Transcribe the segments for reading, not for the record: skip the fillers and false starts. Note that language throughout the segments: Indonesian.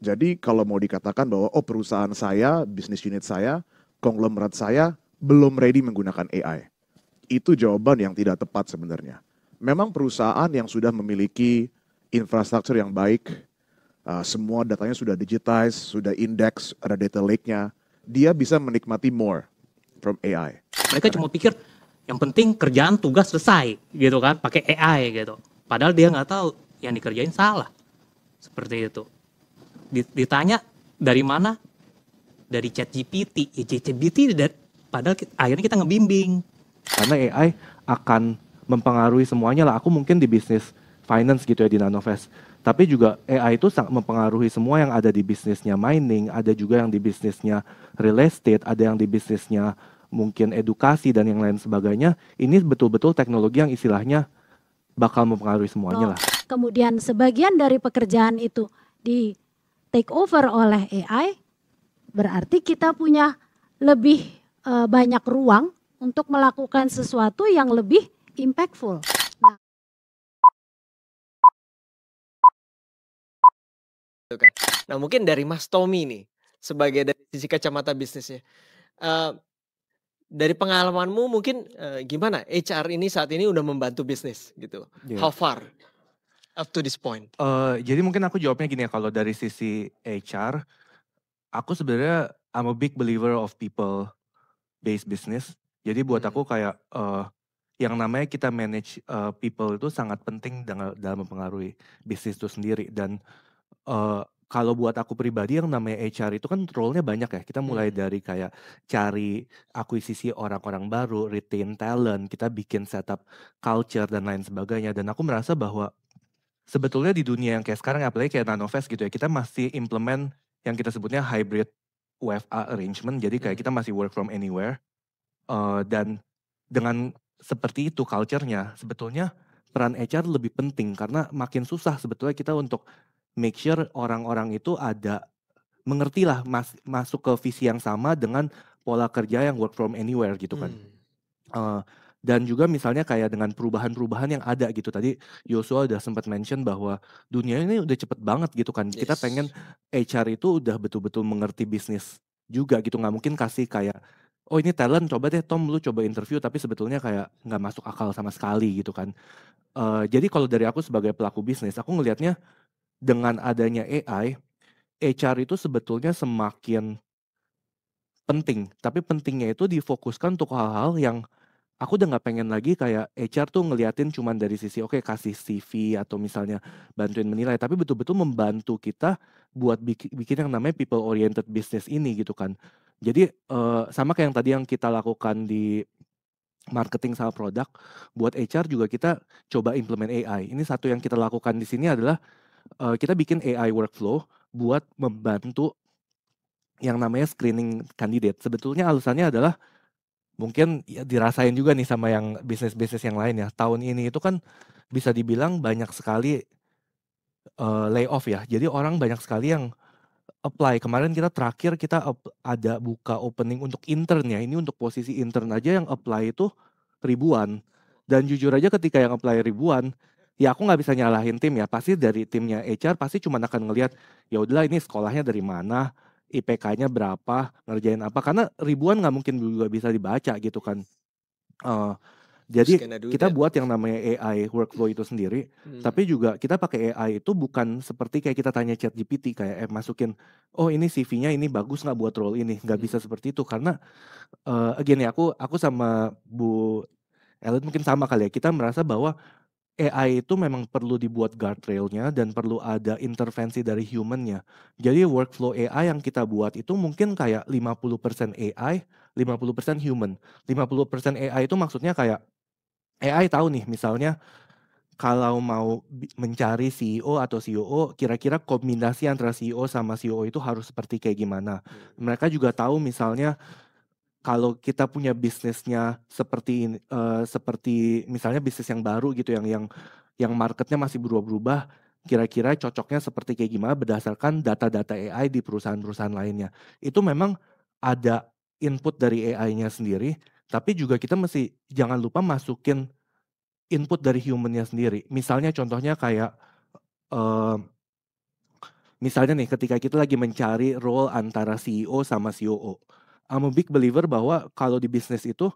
Jadi kalau mau dikatakan bahwa oh perusahaan saya, bisnis unit saya, konglomerat saya belum ready menggunakan AI. Itu jawaban yang tidak tepat sebenarnya. Memang perusahaan yang sudah memiliki infrastruktur yang baik, semua datanya sudah digitize, sudah index, ada data lake-nya, dia bisa menikmati more from AI. Mereka cuma pikir yang penting kerjaan tugas selesai gitu kan, pakai AI gitu. Padahal dia nggak tahu yang dikerjain salah. Seperti itu. Ditanya dari mana? Dari ChatGPT. Ya ChatGPT padahal akhirnya kita ngebimbing. Karena AI akan mempengaruhi semuanya lah. Aku mungkin di bisnis finance gitu ya di Nanovest. Tapi juga AI itu sangat mempengaruhi semua yang ada di bisnisnya mining, ada juga yang di bisnisnya real estate, ada yang di bisnisnya mungkin edukasi dan yang lain sebagainya. Ini betul-betul teknologi yang istilahnya bakal mempengaruhi semuanya lah. Kemudian sebagian dari pekerjaan itu di take over oleh AI, berarti kita punya lebih banyak ruang untuk melakukan sesuatu yang lebih impactful. Nah mungkin dari Mas Tommy nih, sebagai dari sisi kacamata bisnisnya, dari pengalamanmu mungkin gimana HR ini saat ini udah membantu bisnis gitu? Yeah. How far up to this point? Jadi mungkin aku jawabnya gini ya, kalau dari sisi HR, aku sebenarnya I'm a big believer of people based business. Jadi buat aku kayak yang namanya kita manage people itu sangat penting dalam mempengaruhi bisnis itu sendiri. Dan kalau buat aku pribadi yang namanya HR itu kan role-nya banyak ya. Kita mulai dari kayak cari akuisisi orang-orang baru, retain talent, kita bikin setup culture dan lain sebagainya. Dan aku merasa bahwa sebetulnya di dunia yang kayak sekarang, apalagi kayak Nanovest gitu ya, kita masih implement yang kita sebutnya hybrid WFA arrangement. Jadi kayak kita masih work from anywhere. Dan dengan seperti itu culture-nya, sebetulnya peran HR lebih penting karena makin susah sebetulnya kita untuk make sure orang-orang itu mengerti lah masuk ke visi yang sama dengan pola kerja yang work from anywhere gitu kan. Dan juga misalnya kayak dengan perubahan-perubahan yang ada gitu. Tadi Joshua udah sempat mention bahwa dunia ini udah cepet banget gitu kan. Kita pengen HR itu udah betul-betul mengerti bisnis juga gitu. Nggak mungkin kasih kayak, oh ini talent coba deh Tom lu coba interview, tapi sebetulnya kayak nggak masuk akal sama sekali gitu kan. Jadi kalau dari aku sebagai pelaku bisnis, aku ngelihatnya dengan adanya AI, HR itu sebetulnya semakin penting. Tapi pentingnya itu difokuskan untuk hal-hal yang aku udah nggak pengen lagi kayak HR tuh ngeliatin cuman dari sisi oke kasih CV atau misalnya bantuin menilai, tapi betul-betul membantu kita buat bikin yang namanya people oriented business ini gitu kan. Jadi sama kayak yang tadi yang kita lakukan di marketing sama produk, buat HR juga kita coba implement AI. Ini satu yang kita lakukan di sini adalah kita bikin AI workflow buat membantu yang namanya screening kandidat. Sebetulnya alasannya adalah mungkin ya dirasain juga nih sama yang bisnis-bisnis yang lain ya. Tahun ini itu kan bisa dibilang banyak sekali layoff ya. Jadi orang banyak sekali yang apply. Kemarin terakhir kita ada buka opening untuk intern ya. Ini untuk posisi intern aja yang apply itu ribuan. Dan jujur aja ketika yang apply ribuan, ya aku nggak bisa nyalahin tim ya. Pasti dari timnya HR pasti cuma akan ngelihat ya udahlah ini sekolahnya dari mana, IPK-nya berapa, ngerjain apa. Karena ribuan nggak mungkin juga bisa dibaca gitu kan. Jadi kita buat yang namanya AI workflow itu sendiri, tapi juga kita pakai AI itu bukan seperti kayak kita tanya ChatGPT kayak masukin, oh ini CV-nya ini bagus nggak buat role ini, nggak bisa seperti itu karena again ya aku sama Bu Ellen mungkin sama kali ya, kita merasa bahwa AI itu memang perlu dibuat guardrailnya dan perlu ada intervensi dari human-nya. Jadi workflow AI yang kita buat itu mungkin kayak 50% AI, 50% human. 50% AI itu maksudnya kayak AI tahu nih misalnya kalau mau mencari CEO atau COO, kira-kira kombinasi antara CEO sama COO itu harus seperti kayak gimana. Mereka juga tahu misalnya kalau kita punya bisnisnya seperti misalnya bisnis yang baru gitu yang marketnya masih berubah-ubah, kira-kira cocoknya seperti kayak gimana berdasarkan data-data AI di perusahaan-perusahaan lainnya. Itu memang ada input dari AI-nya sendiri, tapi juga kita mesti jangan lupa masukin input dari human-nya sendiri. Misalnya contohnya kayak Misalnya nih ketika kita lagi mencari role antara CEO sama COO. I'm a big believer bahwa kalau di bisnis itu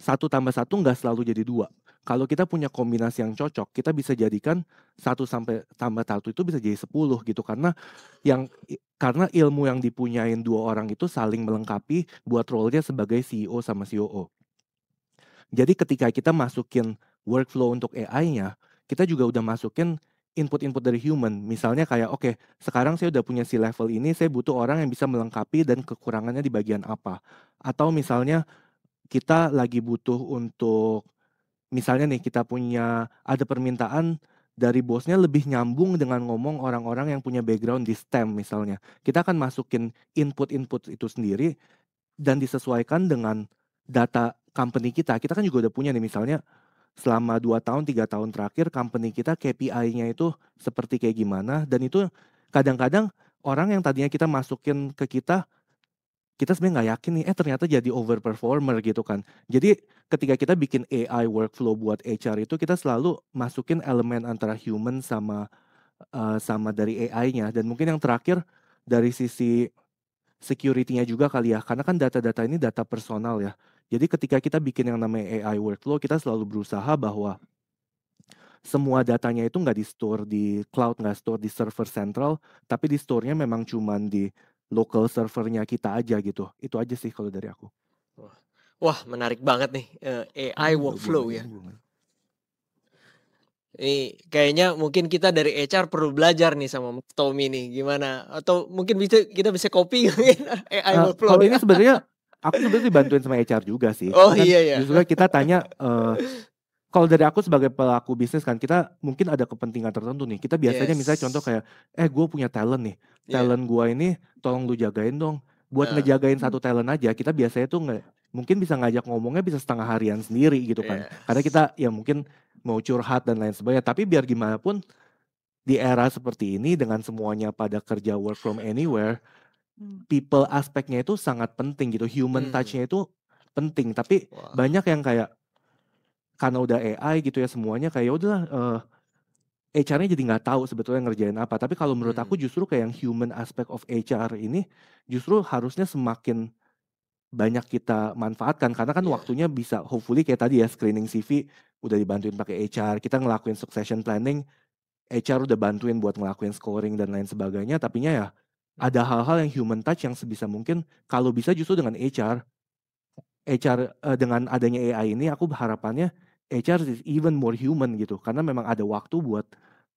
1+1 nggak selalu jadi 2. Kalau kita punya kombinasi yang cocok, kita bisa jadikan 1+1 itu bisa jadi 10 gitu. Karena ilmu yang dipunyain 2 orang itu saling melengkapi buat role-nya sebagai CEO sama COO. Jadi ketika kita masukin workflow untuk AI-nya, kita juga udah masukin input-input dari human. Misalnya kayak, oke, sekarang saya udah punya si level ini, saya butuh orang yang bisa melengkapi dan kekurangannya di bagian apa. Atau misalnya kita lagi butuh untuk, misalnya nih kita ada permintaan dari bosnya lebih nyambung dengan ngomong orang-orang yang punya background di STEM misalnya. Kita akan masukin input-input itu sendiri dan disesuaikan dengan data company kita. Kita kan juga udah punya nih misalnya selama 2 tahun, 3 tahun terakhir company kita KPI-nya itu seperti kayak gimana. Dan itu kadang-kadang orang yang tadinya kita masukin ke kita sebenarnya nggak yakin nih, ternyata jadi overperformer gitu kan. Jadi ketika kita bikin AI workflow buat HR itu kita selalu masukin elemen antara human sama dari AI-nya. Dan mungkin yang terakhir dari sisi security-nya juga kali ya, karena kan data-data ini data personal ya. Jadi ketika kita bikin yang namanya AI workflow, kita selalu berusaha bahwa semua datanya itu nggak di-store di cloud, nggak store di server sentral, tapi di store-nya memang cuman di local servernya kita aja gitu. Itu aja sih kalau dari aku. Wah, menarik banget nih AI workflow ya. Ini kayaknya mungkin kita dari HR perlu belajar nih sama Mas Tommy nih gimana, atau mungkin kita bisa copy mungkin AI workflow. Kalau ini sebenarnya aku sebenarnya dibantuin sama HR juga sih. Oh Kan iya ya. justru kita tanya kalau dari aku sebagai pelaku bisnis kan kita mungkin ada kepentingan tertentu nih. Kita biasanya misalnya contoh kayak gue punya talent nih. Talent gue ini tolong lu jagain dong. Buat ngejagain satu talent aja kita biasanya tuh mungkin bisa ngajak ngomongnya bisa setengah harian sendiri gitu kan. Karena kita ya mungkin mau curhat dan lain sebagainya. Tapi biar gimana pun di era seperti ini dengan semuanya pada kerja work from anywhere, people aspeknya itu sangat penting gitu. Human touch-nya itu penting. Tapi banyak yang kayak karena udah AI gitu ya semuanya kayak udahlah HR-nya jadi nggak tahu sebetulnya ngerjain apa. Tapi kalau menurut aku justru kayak yang human aspect of HR ini justru harusnya semakin banyak kita manfaatkan karena kan waktunya bisa hopefully kayak tadi ya screening CV udah dibantuin pakai HR, kita ngelakuin succession planning, HR udah bantuin buat ngelakuin scoring dan lain sebagainya. Tapinya ya ada hal-hal yang human touch yang sebisa mungkin kalau bisa justru dengan HR dengan adanya AI ini aku harapannya HR is even more human gitu karena memang ada waktu buat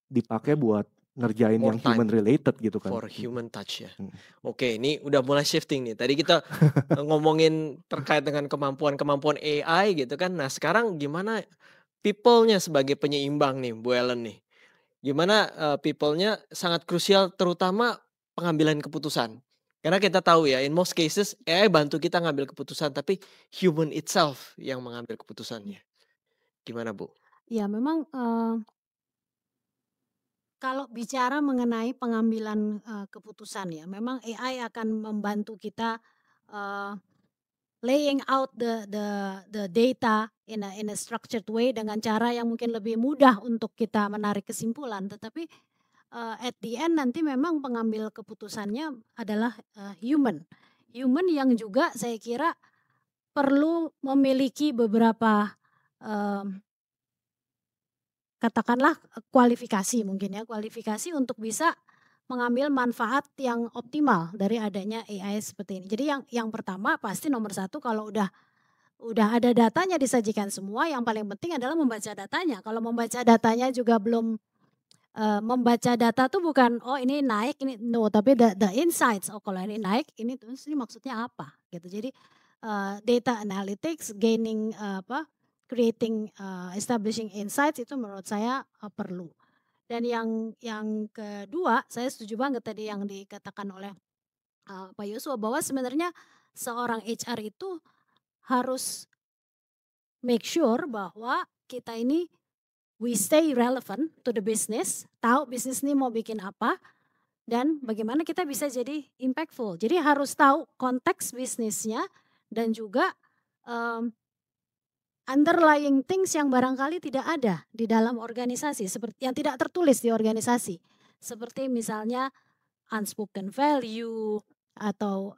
dipakai buat ngerjain More yang human related gitu kan. For human touch ya. Oke, ini udah mulai shifting nih. Tadi kita ngomongin terkait dengan kemampuan AI gitu kan. Nah sekarang gimana people-nya sebagai penyeimbang nih Bu Ellen nih. Gimana people-nya sangat krusial terutama pengambilan keputusan. Karena kita tahu ya in most cases AI bantu kita ngambil keputusan tapi human itself yang mengambil keputusannya. Gimana Bu? Ya memang kalau bicara mengenai pengambilan keputusan ya, memang AI akan membantu kita laying out the data in a structured way dengan cara yang mungkin lebih mudah untuk kita menarik kesimpulan. Tetapi at the end nanti memang pengambil keputusannya adalah human yang juga saya kira perlu memiliki beberapa katakanlah kualifikasi mungkin ya, kualifikasi untuk bisa mengambil manfaat yang optimal dari adanya AI seperti ini. Jadi yang pertama pasti nomor satu kalau udah ada datanya disajikan semua, yang paling penting adalah membaca datanya. Kalau membaca datanya juga belum membaca data tuh bukan oh ini naik ini no, tapi the insights, oh kalau ini naik ini terus ini maksudnya apa gitu. Jadi data analytics, gaining creating establishing insights itu menurut saya perlu. Dan yang kedua saya setuju banget tadi yang dikatakan oleh Pak Yosua bahwa sebenarnya seorang HR itu harus make sure bahwa kita ini we stay relevant to the business, tahu bisnis ini mau bikin apa dan bagaimana kita bisa jadi impactful. Jadi harus tahu konteks bisnisnya dan juga underlying things yang barangkali tidak ada di dalam organisasi, seperti yang tidak tertulis di organisasi. Seperti misalnya unspoken value atau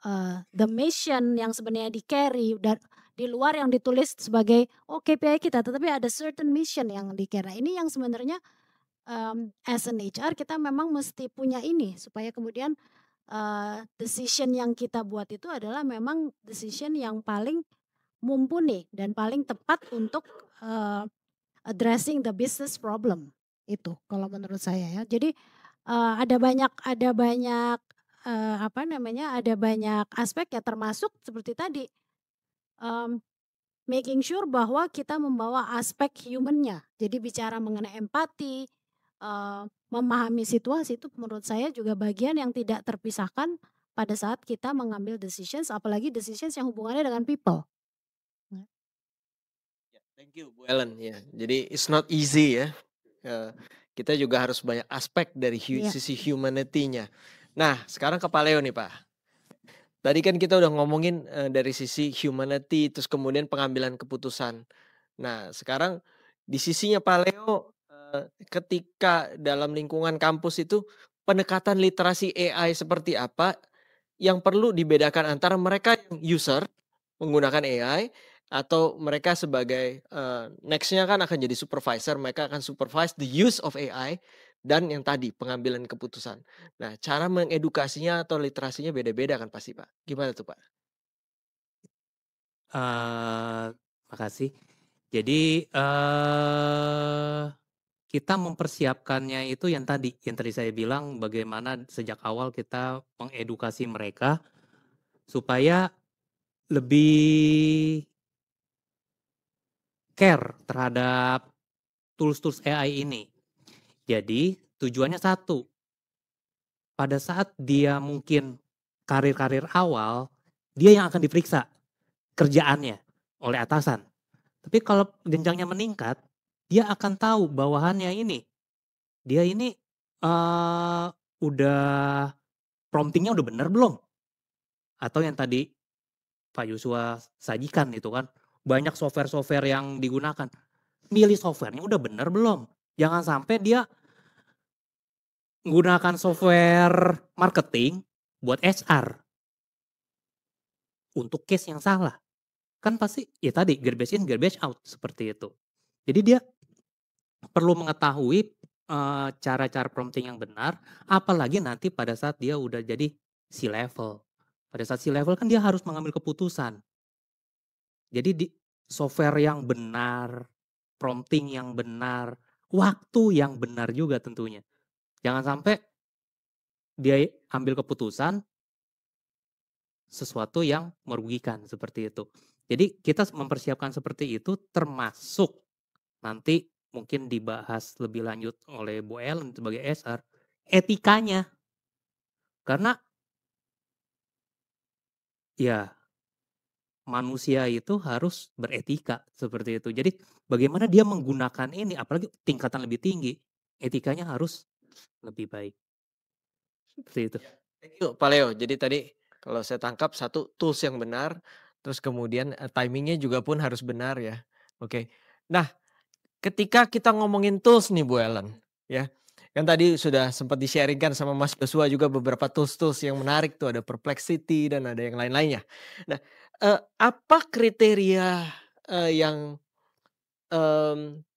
the mission yang sebenarnya di carry di luar yang ditulis sebagai KPI kita, tetapi ada certain mission yang di carry. Ini yang sebenarnya as an HR kita memang mesti punya ini supaya kemudian decision yang kita buat itu adalah memang decision yang paling mumpuni dan paling tepat untuk addressing the business problem itu kalau menurut saya ya. Jadi ada banyak ada banyak aspek ya, termasuk seperti tadi making sure bahwa kita membawa aspek human-nya. Jadi bicara mengenai empati, memahami situasi itu menurut saya juga bagian yang tidak terpisahkan pada saat kita mengambil decisions, apalagi decisions yang hubungannya dengan people. Thank you Bu Ellen ya. Jadi it's not easy ya. Kita juga harus banyak aspek dari sisi humanity-nya. Nah, sekarang ke Pak Leo nih Pak. Tadi kan kita udah ngomongin dari sisi humanity, terus kemudian pengambilan keputusan. Nah, sekarang di sisinya Pak Leo, ketika dalam lingkungan kampus itu pendekatan literasi AI seperti apa yang perlu dibedakan antara mereka yang user menggunakan AI atau mereka sebagai next-nya kan akan jadi supervisor, mereka akan supervise the use of AI dan yang tadi pengambilan keputusan. Nah, cara mengedukasinya atau literasinya beda-beda kan pasti Pak. Gimana tuh Pak? Makasih. Jadi kita mempersiapkannya itu yang tadi saya bilang, bagaimana sejak awal kita mengedukasi mereka supaya lebih care terhadap tools-tools AI ini. Jadi tujuannya satu, pada saat dia mungkin karir-karir awal, dia yang akan diperiksa kerjaannya oleh atasan. Tapi kalau jenjangnya meningkat, dia akan tahu bawahannya ini, dia ini udah promptingnya udah benar belum? Atau yang tadi Pak Yusua sajikan itu kan, banyak software-software yang digunakan. Milih softwarenya udah benar belum? Jangan sampai dia menggunakan software marketing buat HR untuk case yang salah. Kan pasti ya tadi garbage in, garbage out seperti itu. Jadi dia perlu mengetahui cara-cara prompting yang benar, apalagi nanti pada saat dia udah jadi C-level. Pada saat C-level kan dia harus mengambil keputusan. Jadi di software yang benar, prompting yang benar, waktu yang benar juga tentunya. Jangan sampai dia ambil keputusan sesuatu yang merugikan seperti itu. Jadi kita mempersiapkan seperti itu, termasuk nanti mungkin dibahas lebih lanjut oleh Bu Ellen sebagai SR, etikanya. Karena ya manusia itu harus beretika seperti itu. Jadi bagaimana dia menggunakan ini, apalagi tingkatan lebih tinggi, etikanya harus lebih baik. Seperti itu. Thank you Pak Leo. Jadi tadi kalau saya tangkap satu, tools yang benar, terus kemudian timingnya juga pun harus benar ya. Oke. Nah, ketika kita ngomongin tools nih Bu Ellen, ya. Kan tadi sudah sempat di-sharingkan sama Mas Joshua juga beberapa tools-tools yang menarik tuh, ada Perplexity dan ada yang lain-lainnya. Nah, apa kriteria yang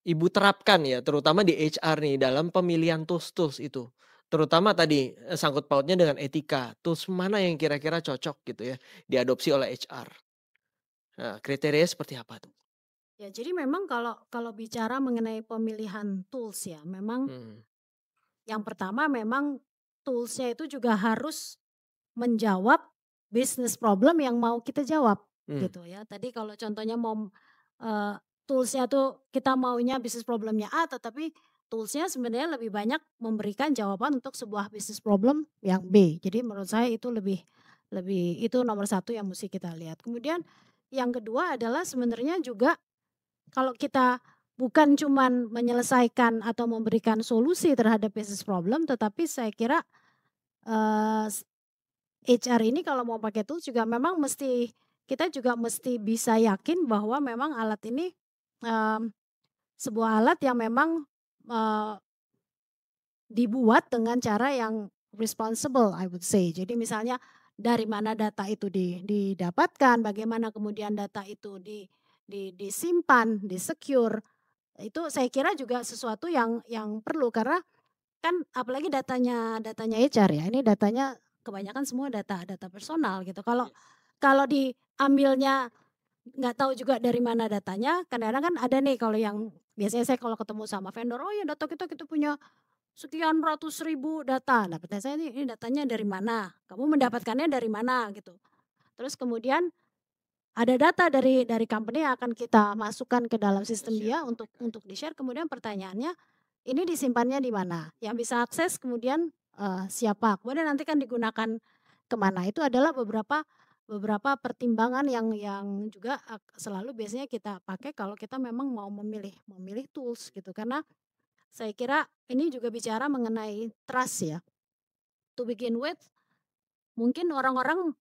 Ibu terapkan ya, terutama di HR nih dalam pemilihan tools-tools itu? Terutama tadi sangkut pautnya dengan etika, tools mana yang kira-kira cocok gitu ya diadopsi oleh HR? Nah, kriterianya seperti apa tuh? Ya, jadi memang kalau bicara mengenai pemilihan tools ya, memang yang pertama memang tools-nya itu juga harus menjawab business problem yang mau kita jawab gitu ya. Tadi kalau contohnya mau tools-nya tuh kita maunya business problemnya A, tetapi tools-nya sebenarnya lebih banyak memberikan jawaban untuk sebuah business problem yang B. Jadi menurut saya itu lebih itu nomor satu yang mesti kita lihat. Kemudian yang kedua adalah sebenarnya juga kalau kita bukan cuman menyelesaikan atau memberikan solusi terhadap business problem, tetapi saya kira HR ini kalau mau pakai tools juga memang kita juga mesti bisa yakin bahwa memang alat ini sebuah alat yang memang dibuat dengan cara yang responsible, I would say. Jadi misalnya dari mana data itu didapatkan, bagaimana kemudian data itu disimpan, di-secure, itu saya kira juga sesuatu yang perlu karena kan apalagi datanya HR ya, ini datanya kebanyakan semua data personal gitu. Kalau diambilnya nggak tahu juga dari mana datanya, kadang-kadang kan ada nih kalau yang biasanya saya kalau ketemu sama vendor, "Oh ya data kita punya sekian ratus ribu data." Nah pertanyaan saya ini datanya dari mana? Kamu mendapatkannya dari mana gitu. Terus kemudian ada data dari company yang akan kita masukkan ke dalam sistem dia untuk di-share. Kemudian pertanyaannya, ini disimpannya di mana? Yang bisa akses kemudian siapa? Kemudian nanti kan digunakan kemana? Itu adalah beberapa pertimbangan yang juga selalu biasanya kita pakai kalau kita memang mau memilih tools gitu. Karena saya kira ini juga bicara mengenai trust ya. To begin with, mungkin orang-orang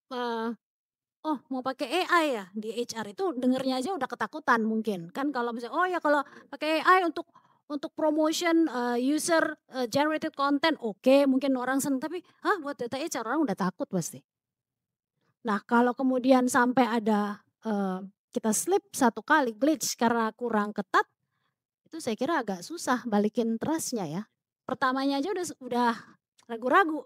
oh mau pakai AI ya di HR itu dengernya aja udah ketakutan mungkin kan kalau misalnya oh ya kalau pakai AI untuk promotion user generated content oke, mungkin orang seneng tapi buat data HR orang udah takut pasti. Nah kalau kemudian sampai ada kita slip satu kali glitch karena kurang ketat itu saya kira agak susah balikin trustnya ya. Pertamanya aja udah ragu-ragu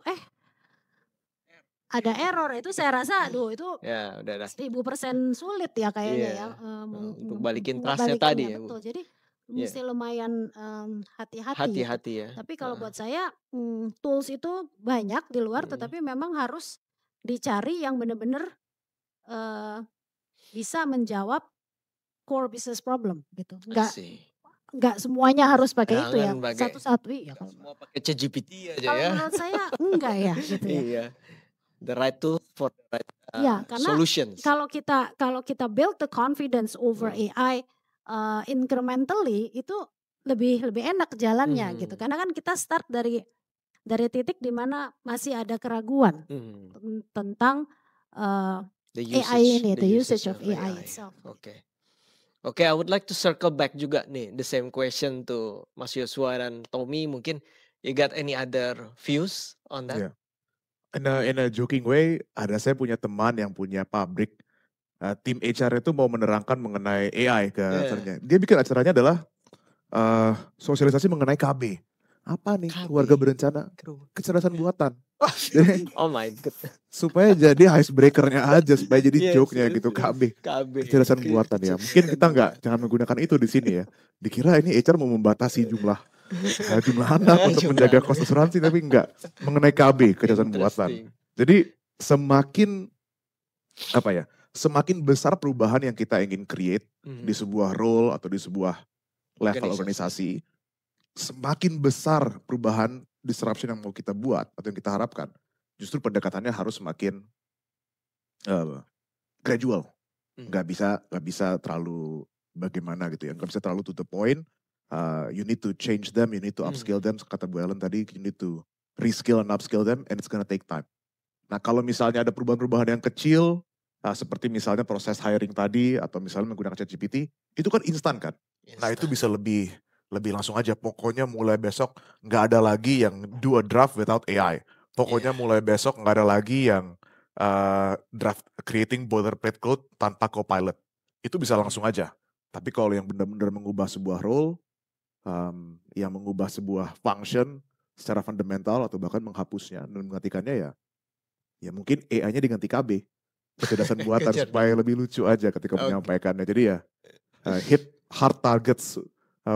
ada error itu saya rasa aduh itu Ya udah 1000% sulit ya kayaknya Iya. ya Untuk balikin trust-nya tadi ya, Bu. betul. Jadi Iya. mesti lumayan hati-hati gitu. Hati-hati ya. Tapi kalau buat saya tools itu banyak di luar tetapi memang harus dicari yang benar-benar bisa menjawab core business problem gitu. Enggak semuanya harus pakai itu ya. Jangan pakai Satu-satu iya. semua pakai ChatGPT aja Kalau ya. menurut saya enggak ya gitu ya. Iya. The right tool for the right Ya, karena solutions. kalau kita build the confidence over AI incrementally itu lebih enak jalannya gitu. Karena kan kita start dari titik di mana masih ada keraguan tentang AI ini, the usage of AI itself. Oke, I would like to circle back juga nih, the same question to Mas Yosua dan Tommy. Mungkin you got any other views on that? Yeah. In a joking way, saya punya teman yang punya pabrik. Tim HR itu mau menerangkan mengenai AI ke acaranya. Dia bikin acaranya adalah sosialisasi mengenai KB. Apa nih? Keluarga berencana kecerdasan buatan. Oh my god. Supaya jadi icebreaker-nya aja, supaya jadi joke-nya gitu KB. Kecerdasan buatan ya. Mungkin kita jangan menggunakan itu di sini ya. Dikira ini HR mau membatasi jumlah anak untuk menjaga kos asuransi, tapi enggak. Mengenai KB, kecerdasan buatan. Jadi semakin besar perubahan yang kita ingin create di sebuah role atau di sebuah level organisasi, semakin besar perubahan disruption yang mau kita buat atau yang kita harapkan, justru pendekatannya harus semakin gradual. Nggak bisa terlalu bagaimana gitu ya, nggak bisa terlalu to the point. You need to change them, you need to upskill them. Kata Bu Ellen tadi, you need to reskill and upskill them, and it's gonna take time. Nah kalau misalnya ada perubahan-perubahan yang kecil, seperti misalnya proses hiring tadi, atau misalnya menggunakan ChatGPT, itu kan instan kan? Nah itu bisa lebih langsung aja. Pokoknya mulai besok nggak ada lagi yang do a draft without AI. Pokoknya mulai besok nggak ada lagi yang draft creating boilerplate code tanpa copilot. Itu bisa langsung aja. Tapi kalau yang benar-benar mengubah sebuah role, yang mengubah sebuah function secara fundamental atau bahkan menghapusnya dan menggantikannya ya mungkin AI-nya diganti KB, kecerdasan buatan supaya lebih lucu aja ketika menyampaikannya. Jadi ya hit hard targets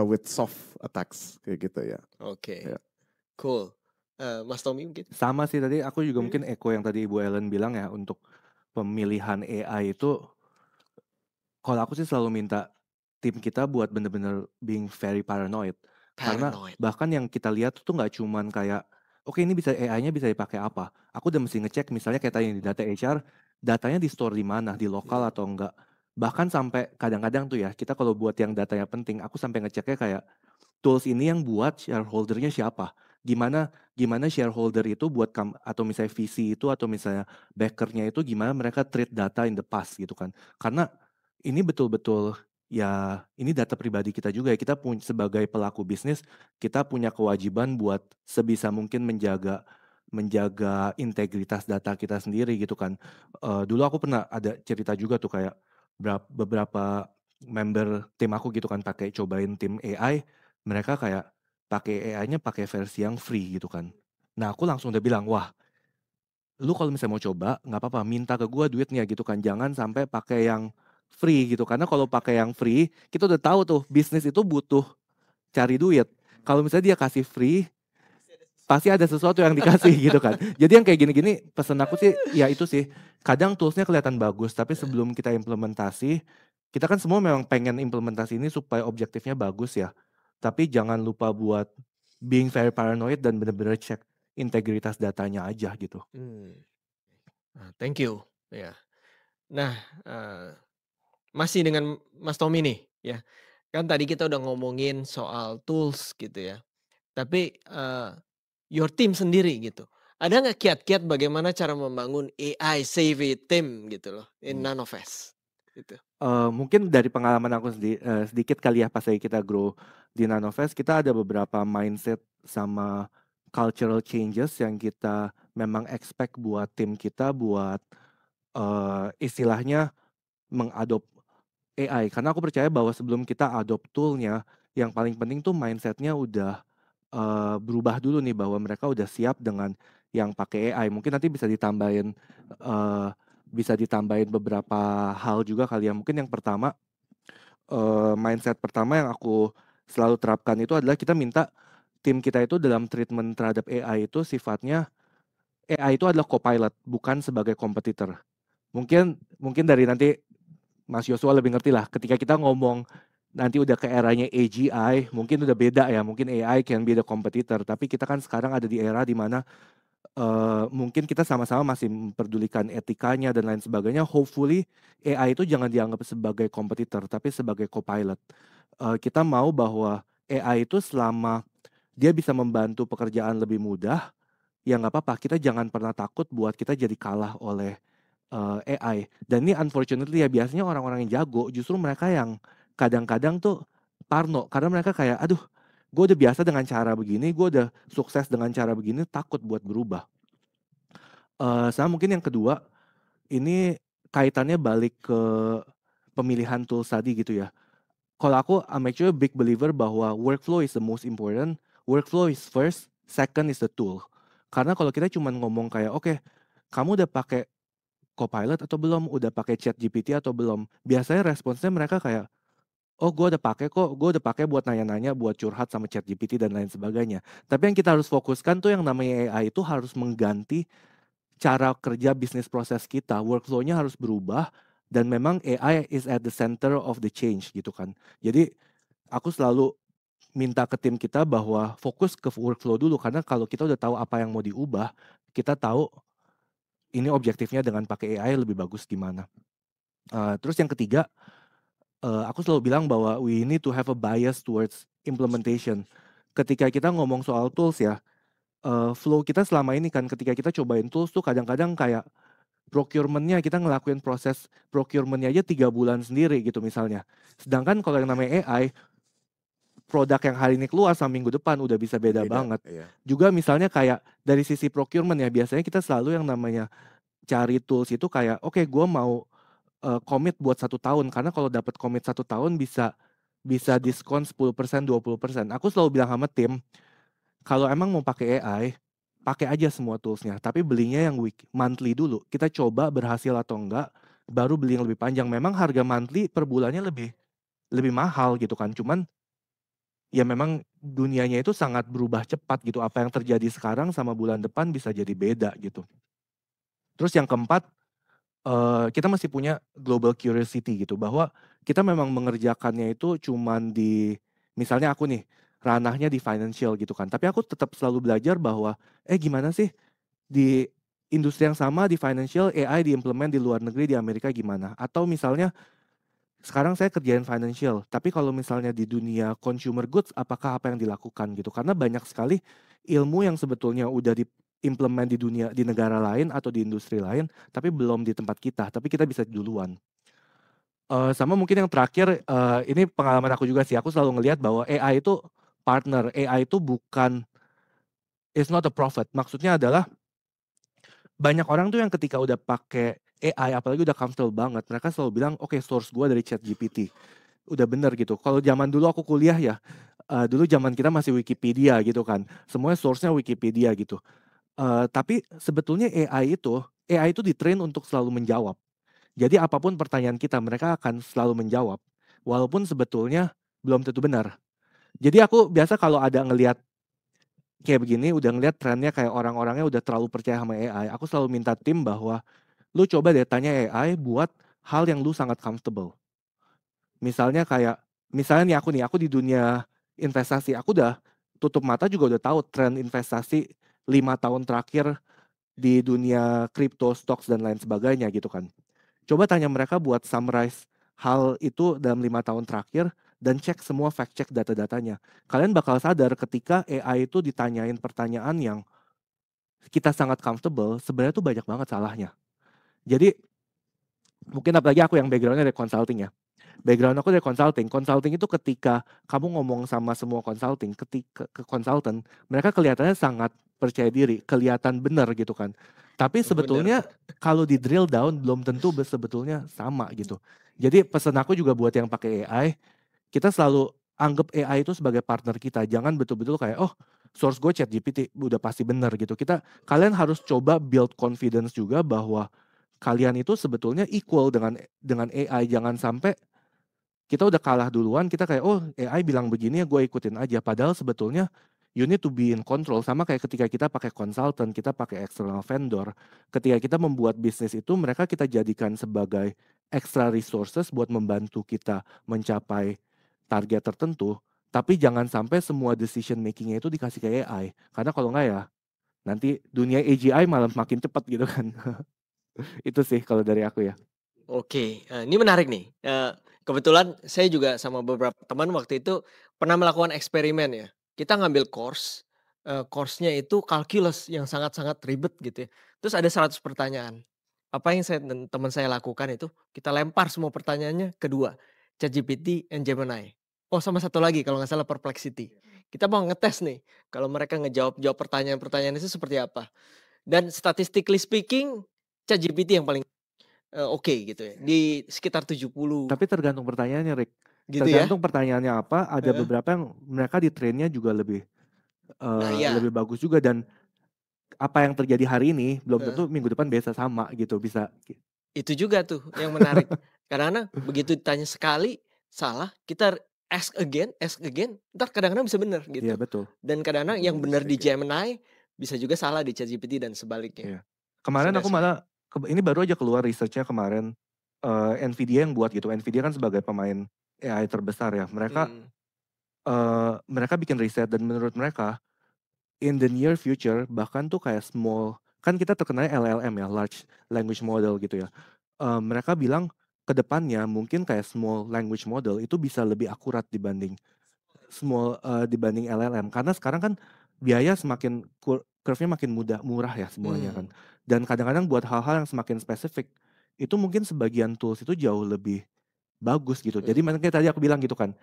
with soft attacks kayak gitu ya. Oke. Cool. Mas Tommy mungkin? Sama sih tadi aku juga mungkin echo yang tadi Ibu Ellen bilang ya, untuk pemilihan AI itu kalau aku sih selalu minta tim kita buat bener-bener being very paranoid. Karena bahkan yang kita lihat tuh nggak cuman kayak oke ini bisa AI-nya bisa dipakai apa. Aku udah mesti ngecek misalnya kayak tadi di data HR, datanya di store di mana, di lokal atau enggak. Bahkan sampai kadang-kadang tuh ya, kita kalau buat yang datanya penting, aku sampai ngeceknya kayak tools ini yang buat shareholder-nya siapa. Gimana shareholder itu buat atau misalnya VC itu atau misalnya backer-nya itu gimana mereka treat data in the past gitu kan. Karena ini betul-betul ya ini data pribadi kita juga ya. Kita sebagai pelaku bisnis kita punya kewajiban buat sebisa mungkin menjaga menjaga integritas data kita sendiri gitu kan. Dulu aku pernah ada cerita juga tuh kayak beberapa member tim aku gitu kan pakai cobain tim AI, mereka kayak pakai AI-nya pakai versi yang free gitu kan. Nah aku langsung udah bilang, wah lu kalau misalnya mau coba nggak apa-apa minta ke gua duitnya gitu kan, jangan sampai pakai yang free gitu. Karena kalau pakai yang free, kita udah tahu tuh bisnis itu butuh cari duit. Kalau misalnya dia kasih free, pasti ada sesuatu yang dikasih gitu kan. Jadi yang kayak gini-gini pesan aku sih ya itu sih. Kadang toolsnya kelihatan bagus, tapi sebelum kita implementasi, kita kan semua memang pengen implementasi ini supaya objektifnya bagus ya. Tapi jangan lupa buat being very paranoid dan bener-bener cek integritas datanya aja gitu. Thank you. Ya. Nah, masih dengan Mas Tommy nih, ya. Kan tadi kita udah ngomongin soal tools gitu ya. Tapi your team sendiri gitu. Ada nggak kiat-kiat bagaimana cara membangun AI savvy team gitu loh in Nanovest gitu. Mungkin dari pengalaman aku sedikit kali ya pas lagi kita grow di Nanovest, kita ada beberapa mindset sama cultural changes yang kita memang expect buat tim kita buat istilahnya mengadop AI. Karena aku percaya bahwa sebelum kita adopt toolnya, yang paling penting tuh mindsetnya udah berubah dulu nih bahwa mereka udah siap dengan yang pakai AI. Mungkin nanti bisa ditambahin beberapa hal juga kali ya. Mungkin yang pertama, mindset pertama yang aku selalu terapkan itu adalah kita minta tim kita itu dalam treatment terhadap AI itu sifatnya AI itu adalah copilot, bukan sebagai kompetitor. Mungkin dari nanti Mas Yosua lebih ngerti lah. Ketika kita ngomong nanti udah ke eranya AGI, mungkin udah beda ya. Mungkin AI can be the competitor. Tapi kita kan sekarang ada di era di mana mungkin kita sama-sama masih memperdulikan etikanya dan lain sebagainya. Hopefully AI itu jangan dianggap sebagai kompetitor, tapi sebagai copilot. Kita mau bahwa AI itu selama dia bisa membantu pekerjaan lebih mudah, ya nggak apa-apa. Kita jangan pernah takut buat kita jadi kalah oleh AI. Dan ini unfortunately ya biasanya orang-orang yang jago justru mereka yang kadang-kadang tuh parno. Karena mereka kayak, aduh gue udah biasa dengan cara begini, gue udah sukses dengan cara begini, takut buat berubah. Sama mungkin yang kedua, ini kaitannya balik ke pemilihan tools tadi gitu ya. Kalau aku, I'm actually a big believer bahwa workflow is the most important. Workflow is first, second is the tool. Karena kalau kita cuma ngomong kayak, oke, kamu udah pakai Copilot atau belum? Udah pakai ChatGPT atau belum? Biasanya responsnya mereka kayak, oh gue udah pakai kok, gue udah pakai buat nanya-nanya, buat curhat sama ChatGPT dan lain sebagainya. Tapi yang kita harus fokuskan tuh yang namanya AI itu harus mengganti cara kerja bisnis proses kita, workflow-nya harus berubah dan memang AI is at the center of the change gitu kan. Jadi aku selalu minta ke tim kita bahwa fokus ke workflow dulu karena kalau kita udah tahu apa yang mau diubah, kita tahu ini objektifnya dengan pakai AI lebih bagus gimana. Terus yang ketiga, aku selalu bilang bahwa we need to have a bias towards implementation. Ketika kita ngomong soal tools ya, flow kita selama ini kan ketika kita cobain tools tuh kadang-kadang kayak procurement-nya kita ngelakuin proses procurement-nya aja 3 bulan sendiri gitu misalnya. Sedangkan kalau yang namanya AI, produk yang hari ini keluar sama minggu depan udah bisa beda banget. Iya. Juga misalnya kayak dari sisi procurement ya, biasanya kita selalu yang namanya cari tools itu kayak, oke gue mau commit buat 1 tahun. Karena kalau dapat commit 1 tahun bisa diskon 10%, 20%. Aku selalu bilang sama tim, kalau emang mau pakai AI, pakai aja semua toolsnya. Tapi belinya yang monthly dulu. Kita coba berhasil atau enggak, baru beli yang lebih panjang. Memang harga monthly per bulannya lebih mahal gitu kan. Cuman ya memang dunianya itu sangat berubah cepat gitu. Apa yang terjadi sekarang sama bulan depan bisa jadi beda gitu. Terus yang keempat, kita masih punya global curiosity gitu. Bahwa kita memang mengerjakannya itu cuman di, misalnya aku nih, ranahnya di financial gitu kan. Tapi aku tetap selalu belajar bahwa, gimana sih di industri yang sama di financial AI diimplement di luar negeri di Amerika gimana? Atau misalnya sekarang saya kerjain financial, tapi kalau misalnya di dunia consumer goods, apakah apa yang dilakukan gitu? Karena banyak sekali ilmu yang sebetulnya udah diimplement di negara lain atau di industri lain, tapi belum di tempat kita, tapi kita bisa duluan. Sama mungkin yang terakhir, ini pengalaman aku juga sih, aku selalu ngelihat bahwa AI itu partner, AI itu bukan, it's not a profit. Maksudnya adalah banyak orang tuh yang ketika udah pakai AI apalagi udah comfortable banget, mereka selalu bilang, "Oke, source gua dari ChatGPT." Udah bener gitu. Kalau zaman dulu aku kuliah ya, dulu zaman kita masih Wikipedia gitu kan, semuanya source-nya Wikipedia gitu. Tapi sebetulnya AI itu di-train untuk selalu menjawab. Jadi apapun pertanyaan kita, mereka akan selalu menjawab, walaupun sebetulnya belum tentu benar. Jadi aku biasa kalau ada ngelihat kayak begini, udah ngelihat trennya kayak orang-orangnya udah terlalu percaya sama AI, aku selalu minta tim bahwa, "Lu coba deh tanya AI buat hal yang lu sangat comfortable." Misalnya nih aku di dunia investasi, aku udah tutup mata juga udah tahu tren investasi 5 tahun terakhir di dunia crypto, stocks dan lain sebagainya gitu kan. Coba tanya mereka buat summarize hal itu dalam 5 tahun terakhir dan cek semua fact check data-datanya. Kalian bakal sadar ketika AI itu ditanyain pertanyaan yang kita sangat comfortable, sebenarnya tuh banyak banget salahnya. Jadi mungkin apalagi aku yang background-nya dari consulting ya. Background aku dari consulting itu ketika kamu ngomong sama semua consulting, ketika ke konsultan, mereka kelihatannya sangat percaya diri, kelihatan benar gitu kan. Tapi Bener. sebetulnya kalau di drill down belum tentu sebetulnya sama gitu. Jadi pesan aku juga buat yang pakai AI, kita selalu anggap AI itu sebagai partner kita. Jangan betul-betul kayak, oh source gue ChatGPT udah pasti benar gitu. Kalian harus coba build confidence juga bahwa kalian itu sebetulnya equal dengan AI. Jangan sampai kita udah kalah duluan, kita kayak, oh AI bilang begini ya gue ikutin aja. Padahal sebetulnya you need to be in control. Sama kayak ketika kita pakai consultant, kita pakai external vendor. Ketika kita membuat bisnis itu, mereka kita jadikan sebagai extra resources buat membantu kita mencapai target tertentu. Tapi jangan sampai semua decision makingnya itu dikasih ke AI. Karena kalau nggak ya, nanti dunia AGI malah makin cepat gitu kan. Itu sih kalau dari aku ya. Oke, ini menarik nih. Kebetulan saya juga sama beberapa teman waktu itu pernah melakukan eksperimen ya. Kita ngambil course-nya itu calculus yang sangat-sangat ribet gitu ya. Terus ada 100 pertanyaan. Apa yang saya dan teman saya lakukan itu, kita lempar semua pertanyaannya ke 2, ChatGPT and Gemini. Oh sama satu lagi kalau nggak salah Perplexity. Kita mau ngetes nih, kalau mereka ngejawab pertanyaan-pertanyaan itu seperti apa. Dan statistically speaking, ChatGPT yang paling oke gitu ya, di sekitar 70 Tapi tergantung pertanyaannya, Rick. gitu ya? Tergantung pertanyaannya apa, ada Heeh. beberapa yang mereka di train-nya juga Nah iya, lebih bagus juga dan apa yang terjadi hari ini belum heeh, tentu minggu depan bisa sama gitu, bisa. itu juga tuh yang menarik. Kadang-kadang begitu ditanya sekali salah, kita ask again, entar kadang-kadang bisa bener Iya gitu. betul, Dan kadang-kadang yang bener di Gemini, bisa juga salah di ChatGPT dan sebaliknya. iya. Kemarin Sudah aku sudah. malah ini baru aja keluar research-nya kemarin, NVIDIA yang buat gitu. NVIDIA kan sebagai pemain AI terbesar ya. Mhm, Mereka bikin riset dan menurut mereka in the near future bahkan tuh kayak kan kita terkenalnya LLM ya, large language model gitu ya. Mereka bilang ke depannya mungkin kayak small language model itu bisa lebih akurat dibanding LLM karena sekarang kan biaya semakin curve-nya makin murah ya semuanya kan. mmm, Dan kadang-kadang buat hal-hal yang semakin spesifik itu mungkin sebagian tools itu jauh lebih bagus gitu. Jadi mhm, makanya tadi aku bilang gitu kan,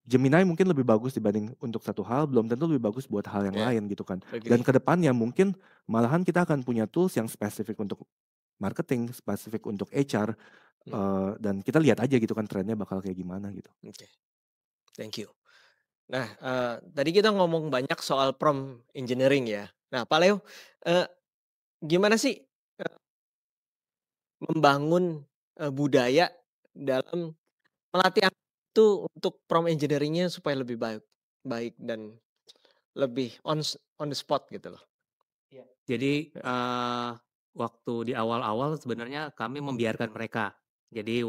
Gemini mungkin lebih bagus dibanding untuk satu hal, belum tentu lebih bagus buat hal yang ya, lain gitu kan. Dan agree. ke depannya mungkin malahan kita akan punya tools yang spesifik untuk marketing, spesifik untuk HR, Mhm, dan kita lihat aja gitu kan trennya bakal kayak gimana gitu. oke, thank you. Nah, tadi kita ngomong banyak soal prompt engineering ya. Nah, Pak Leo, eee, gimana sih, membangun, budaya dalam melatih anak itu untuk prompt engineering-nya supaya lebih baik baik dan lebih on the spot gitu loh. Iya. Jadi, waktu di awal-awal sebenarnya kami membiarkan mereka. Jadi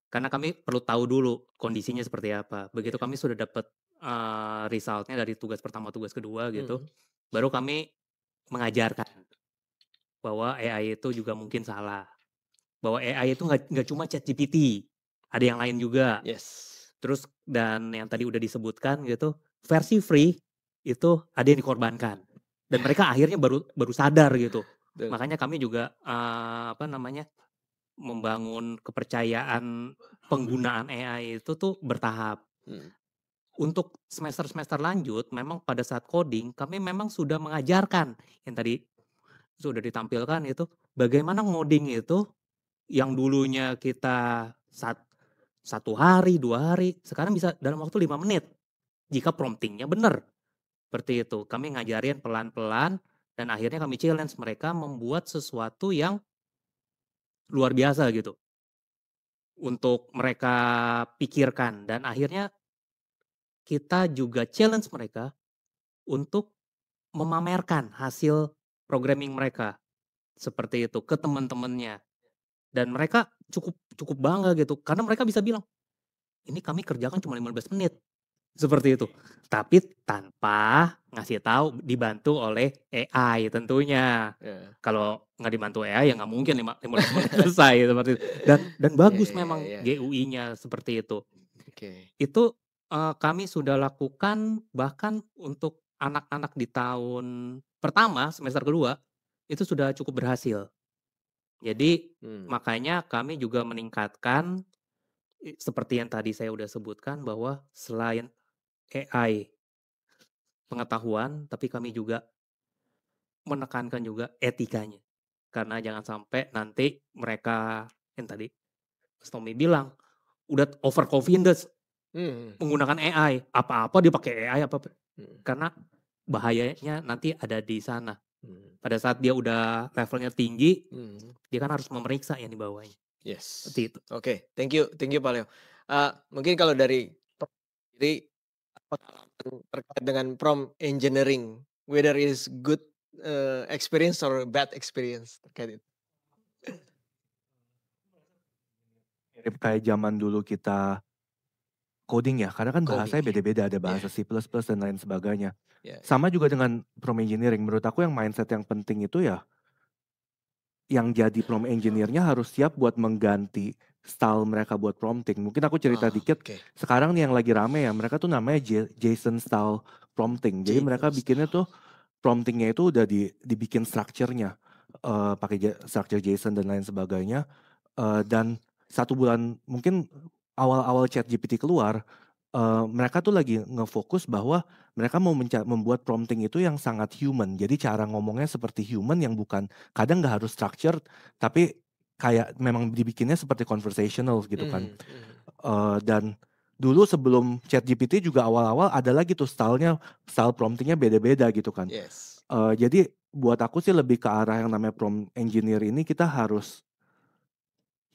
karena kami perlu tahu dulu kondisinya seperti apa. Begitu Iya. kami sudah dapat, result dari tugas pertama, tugas kedua gitu, Mhm, baru kami mengajarkan bahwa AI itu juga mungkin salah. Bahwa AI itu nggak cuma ChatGPT, ada yang lain juga. yes. Terus dan yang tadi udah disebutkan gitu, versi free itu ada yang dikorbankan. Dan mereka akhirnya baru baru sadar gitu. Betul. Makanya kami juga, apa namanya, membangun kepercayaan penggunaan AI itu tuh bertahap. Mhm, Untuk semester-semester lanjut memang pada saat coding kami memang sudah mengajarkan yang tadi sudah ditampilkan itu bagaimana ngoding itu yang dulunya kita 1 hari, 2 hari, sekarang bisa dalam waktu 5 menit jika promptingnya benar. Seperti itu. Kami ngajarin pelan-pelan dan akhirnya kami challenge mereka membuat sesuatu yang luar biasa gitu untuk mereka pikirkan, dan akhirnya kita juga challenge mereka untuk memamerkan hasil programming mereka seperti itu ke teman-temannya, dan mereka cukup cukup bangga gitu karena mereka bisa bilang, "Ini kami kerjakan cuma 15 menit." Seperti itu. Tapi tanpa ngasih tahu dibantu oleh AI tentunya. Ya. Kalau nggak dibantu AI ya nggak mungkin 15 menit selesai seperti itu. Dan Ya, bagus ya, memang ya. GUI-nya seperti itu. Oke. Itu kami sudah lakukan bahkan untuk anak-anak di tahun pertama semester kedua itu sudah cukup berhasil. Jadi makanya kami juga meningkatkan seperti yang tadi saya udah sebutkan bahwa selain AI pengetahuan, tapi kami juga menekankan juga etikanya. Karena jangan sampai nanti mereka yang tadi Mas Tommy bilang udah overconfidence Hmm. menggunakan AI, apa-apa dia pakai AI apa-apa. Hmm. Karena bahayanya nanti ada di sana. Hmm. Pada saat dia udah levelnya tinggi, Hmm. dia kan harus memeriksa yang dibawahnya. Yes. Seperti itu. Oke, thank you Pak Leo. Mungkin kalau dari jadi pengalaman terkait dengan prompt engineering, whether is good experience or bad experience terkait itu. Mirip kayak zaman dulu kita coding ya, karena kan bahasanya Coding. beda-beda, ada Yeah. bahasa C++ dan lain sebagainya. Yeah. Sama juga dengan prompt engineering, menurut aku yang mindset yang penting itu ya, yang jadi prompt engineer-nya harus siap buat mengganti style mereka buat prompting. Mungkin aku cerita dikit, Okay. sekarang nih yang lagi rame ya, mereka tuh namanya JSON style prompting. Jadi mereka bikinnya tuh promptingnya itu udah dibikin structure-nya, pakai structure JSON dan lain sebagainya. Dan 1 bulan mungkin awal-awal ChatGPT keluar, mereka tuh lagi ngefokus bahwa mereka mau membuat prompting itu yang sangat human. Jadi cara ngomongnya seperti human yang bukan, kadang nggak harus structured, tapi kayak memang dibikinnya seperti conversational gitu kan. Dan dulu sebelum ChatGPT juga awal-awal ada lagi tuh style promptingnya beda-beda gitu kan. Yes. Jadi buat aku sih lebih ke arah yang namanya prompt engineer ini kita harus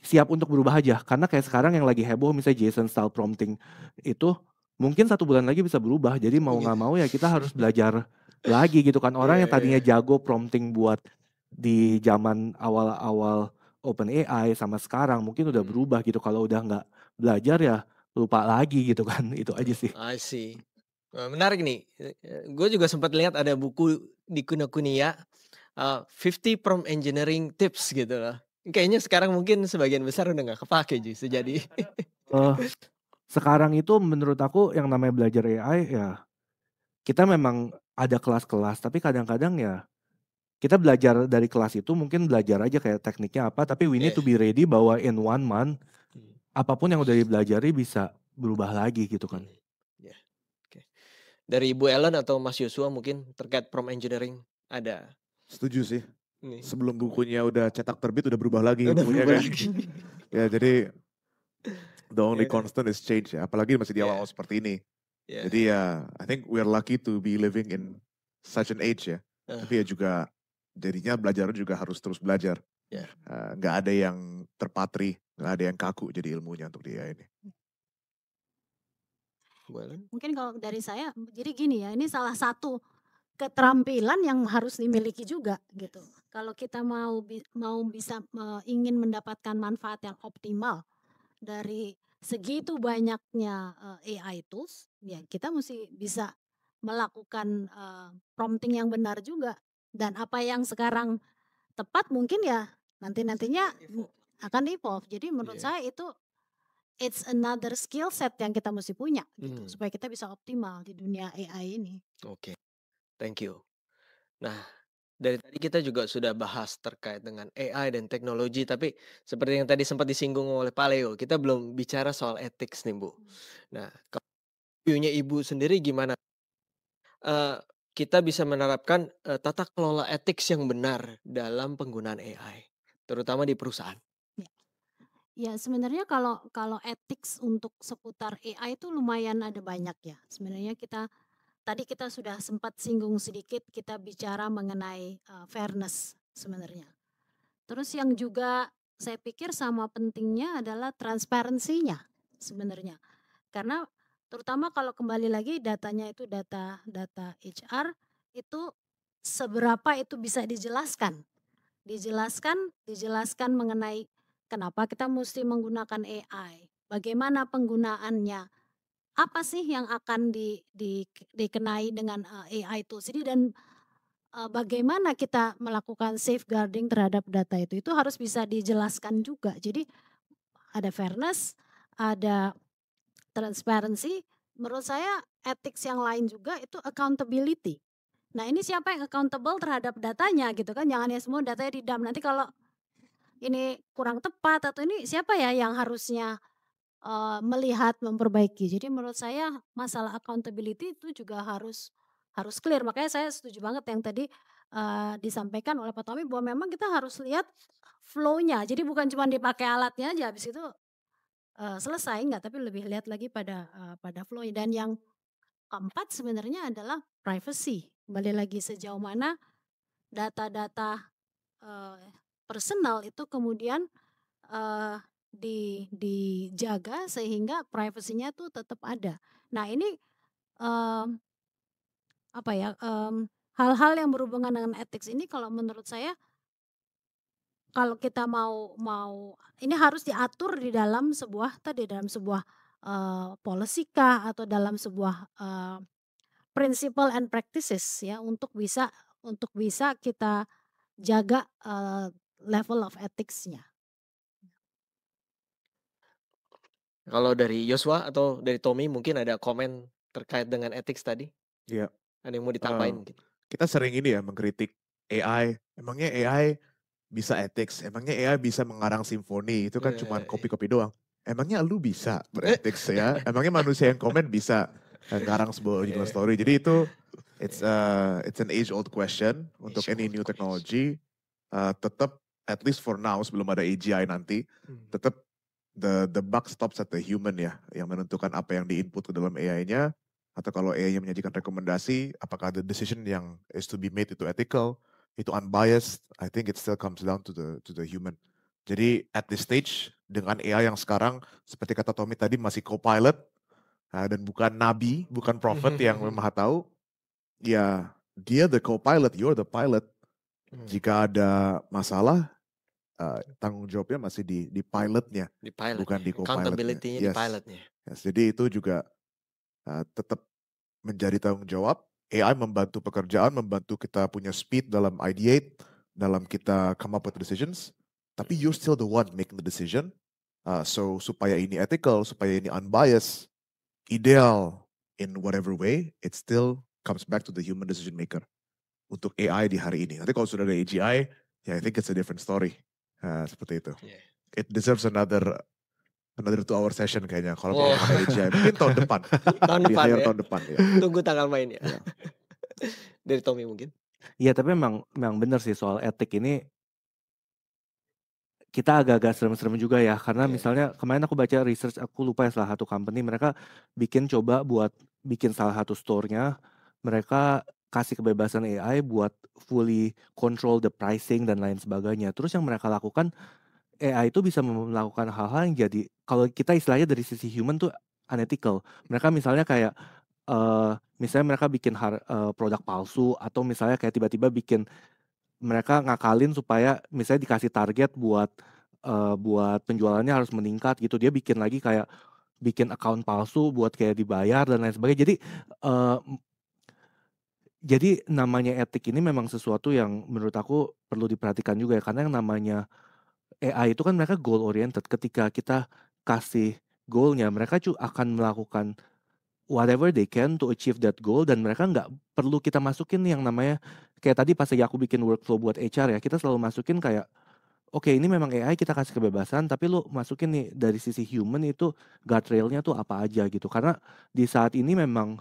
siap untuk berubah aja, karena kayak sekarang yang lagi heboh misalnya JSON style prompting itu mungkin 1 bulan lagi bisa berubah. Jadi mau nggak mau ya kita harus belajar lagi gitu kan. Orang yang tadinya jago prompting buat di zaman awal-awal OpenAI sama sekarang mungkin udah berubah gitu. Kalau udah nggak belajar ya lupa lagi gitu kan. Itu aja sih. I see. Menarik nih. Gue juga sempat lihat ada buku di Kinokuniya, 50 prompt engineering tips gitu loh. Kayaknya sekarang mungkin sebagian besar udah nggak kepake justru jadi. Sekarang itu menurut aku yang namanya belajar AI ya, kita memang ada kelas-kelas, tapi kadang-kadang ya kita belajar dari kelas itu mungkin belajar aja kayak tekniknya apa, tapi we need to be ready bahwa in 1 month apapun yang udah dipelajari bisa berubah lagi gitu kan. Yeah. Okay. Dari Ibu Ellen atau Mas Yosua mungkin terkait prompt engineering ada? Setuju sih. Nih. Sebelum bukunya udah cetak terbit udah berubah lagi Udah ilmunya berubah kan. lagi. Ya jadi the only Ya. constant is change ya. Apalagi masih di awal-awal seperti ini. Yeah. Jadi ya I think we're lucky to be living in such an age ya. Tapi ya juga jadinya belajar juga harus terus belajar. Yeah. Nggak ada yang terpatri, nggak ada yang kaku jadi ilmunya untuk dia ini. Mungkin kalau dari saya, jadi gini ya, ini salah satu keterampilan yang harus dimiliki juga gitu. Kalau kita mau bisa ingin mendapatkan manfaat yang optimal dari segitu banyaknya AI tools, ya kita mesti bisa melakukan prompting yang benar juga. Dan apa yang sekarang tepat mungkin ya nantinya akan evolve. Jadi menurut saya itu it's another skill set yang kita mesti punya gitu supaya kita bisa optimal di dunia AI ini. Oke. Thank you. Nah, dari tadi kita juga sudah bahas terkait dengan AI dan teknologi, tapi seperti yang tadi sempat disinggung oleh Pak Leo, kita belum bicara soal ethics nih Bu. Nah, view-nya Ibu sendiri gimana? kita bisa menerapkan tata kelola etik yang benar dalam penggunaan AI, terutama di perusahaan? Ya. Ya sebenarnya kalau kalau ethics untuk seputar AI itu lumayan ada banyak ya. Sebenarnya tadi kita sudah sempat singgung sedikit, kita bicara mengenai fairness sebenarnya. Terus yang juga saya pikir sama pentingnya adalah transparansinya sebenarnya. Karena terutama kalau kembali lagi datanya itu data HR itu seberapa itu bisa dijelaskan. Dijelaskan mengenai kenapa kita mesti menggunakan AI, bagaimana penggunaannya, apa sih yang akan dikenai dengan AI tools ini dan bagaimana kita melakukan safeguarding terhadap data itu harus bisa dijelaskan juga. Jadi ada fairness, ada transparency, menurut saya ethics yang lain juga itu accountability. Nah ini siapa yang accountable terhadap datanya gitu kan, jangan ya semua datanya di dump, nanti kalau ini kurang tepat atau ini siapa ya yang harusnya melihat, memperbaiki. Jadi menurut saya masalah accountability itu juga harus clear. Makanya saya setuju banget yang tadi disampaikan oleh Pak Tommy bahwa memang kita harus lihat flow-nya. Jadi bukan cuma dipakai alatnya aja habis itu selesai enggak, tapi lebih lihat lagi pada flow-nya. Dan yang keempat sebenarnya adalah privacy. Kembali lagi sejauh mana data-data personal itu kemudian dijaga sehingga privasinya tuh tetap ada. Nah ini apa ya, hal-hal yang berhubungan dengan ethics ini kalau menurut saya kalau kita mau mau ini harus diatur di dalam sebuah policy kah atau dalam sebuah principle and practices ya untuk bisa kita jaga level of ethics-nya. Kalau dari Yosua atau dari Tommy mungkin ada komen terkait dengan ethics tadi? Iya. Ada yang mau ditambahin mungkin? Kita sering ini ya mengkritik AI. Emangnya AI bisa ethics? Emangnya AI bisa mengarang simfoni? Itu kan cuma kopi-kopi doang. Emangnya lu bisa berethics ya? Emangnya manusia yang komen bisa ngarang sebuah original story? Jadi itu it's an age old question untuk any new technology. Tetap at least for now sebelum ada AGI nanti, tetap the buck stops at the human ya, yang menentukan apa yang diinput ke dalam AI-nya, atau kalau AI-nya menyajikan rekomendasi, apakah the decision yang is to be made itu ethical, itu unbiased. I think it still comes down to the human. Jadi at this stage dengan AI yang sekarang seperti kata Tommy tadi masih co-pilot dan bukan nabi, bukan prophet yang maha tahu, ya dia the co-pilot, you're the pilot. Jika ada masalah, tanggung jawabnya masih di pilotnya, bukan di co-pilotnya. Accountability-nya di pilotnya. Yes, jadi itu juga tetap menjadi tanggung jawab. AI membantu pekerjaan, membantu kita punya speed dalam ideate, dalam kita come up with decisions. Tapi you're still the one making the decision. So supaya ini ethical, supaya ini unbiased, ideal in whatever way, it still comes back to the human decision maker. Untuk AI di hari ini. Nanti kalau sudah ada AGI, ya I think it's a different story. Seperti itu. Yeah. It deserves another 2-hour session kayaknya kalau ada AGI. Mungkin tahun depan. Tahun depan ya. Tahun depan ya. Tunggu tanggal main ya. Dari Tommy mungkin. Iya tapi memang benar sih soal etik ini kita agak-agak serem-serem juga ya karena misalnya kemarin aku baca research, aku lupa ya salah satu company mereka coba buat bikin salah satu store-nya, mereka kasih kebebasan AI buat fully control the pricing dan lain sebagainya. Terus yang mereka lakukan, AI itu bisa melakukan hal-hal yang jadi kalau kita istilahnya dari sisi human tuh unethical. Mereka misalnya kayak misalnya mereka bikin produk palsu atau misalnya kayak tiba-tiba bikin mereka ngakalin supaya misalnya dikasih target buat penjualannya harus meningkat gitu. Dia bikin lagi kayak bikin account palsu buat kayak dibayar dan lain sebagainya. Jadi namanya etik ini memang sesuatu yang menurut aku perlu diperhatikan juga ya. Karena yang namanya AI itu kan mereka goal oriented. Ketika kita kasih goalnya, mereka akan melakukan whatever they can to achieve that goal dan mereka nggak perlu kita masukin yang namanya kayak tadi pas lagi aku bikin workflow buat HR ya, kita selalu masukin kayak oke, ini memang AI kita kasih kebebasan tapi lu masukin nih dari sisi human itu guardrailnya tuh apa aja gitu. Karena di saat ini memang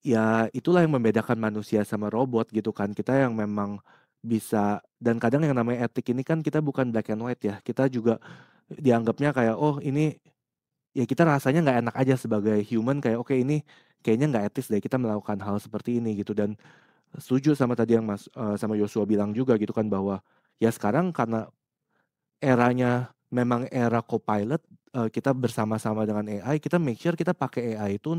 ya itulah yang membedakan manusia sama robot gitu kan. Kita yang memang bisa, dan kadang yang namanya etik ini kan kita bukan black and white ya. Kita juga dianggapnya kayak, oh ini, ya kita rasanya nggak enak aja sebagai human, kayak oke ini kayaknya nggak etis deh kita melakukan hal seperti ini gitu. Dan setuju sama tadi yang sama Yosua bilang juga gitu kan, bahwa ya sekarang karena eranya memang era copilot, kita bersama-sama dengan AI, kita make sure kita pakai AI itu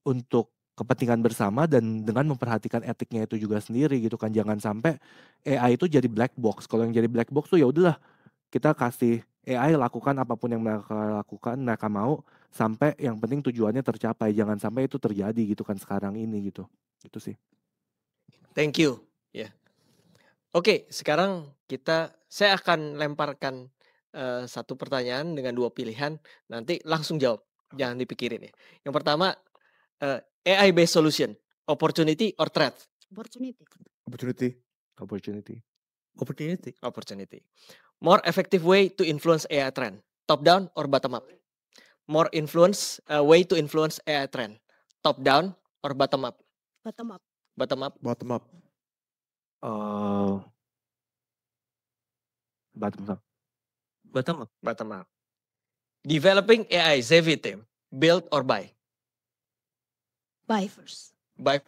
untuk kepentingan bersama dan dengan memperhatikan etiknya itu juga sendiri gitu kan. Jangan sampai AI itu jadi black box. Kalau yang jadi black box tuh ya udahlah, kita kasih AI lakukan apapun yang mereka lakukan, mereka mau, sampai yang penting tujuannya tercapai. Jangan sampai itu terjadi gitu kan sekarang ini gitu. Itu sih. Thank you. Ya. Oke, sekarang saya akan lemparkan satu pertanyaan dengan 2 pilihan. Nanti langsung jawab, jangan dipikirin ya. Yang pertama, AI based solution, opportunity or threat? Opportunity. Opportunity. Opportunity. More effective way to influence AI trend, top down or bottom up? More way to influence AI trend, top down or bottom up? Bottom up. Bottom up. Bottom up. Bottom up. Bottom up. Developing AI savvy team, build or buy? Buy first. Buy.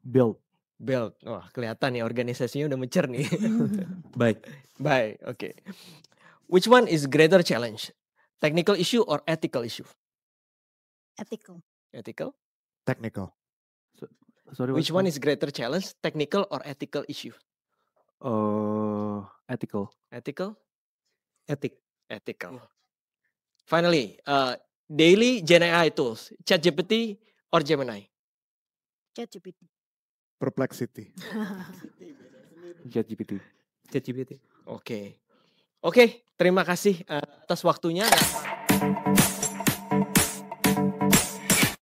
Build. Wah, kelihatan nih organisasinya udah mature nih. Baik. Buy. Okay. Which one is greater challenge? Technical issue or ethical issue? Ethical. Ethical. Technical. Sorry. Which one is greater challenge? Technical or ethical issue? Ethical. Ethical. Ethical. Yeah. Finally, daily Gen AI tools, ChatGPT or Gemini? ChatGPT. Perplexity. ChatGPT. Oke. Terima kasih atas waktunya.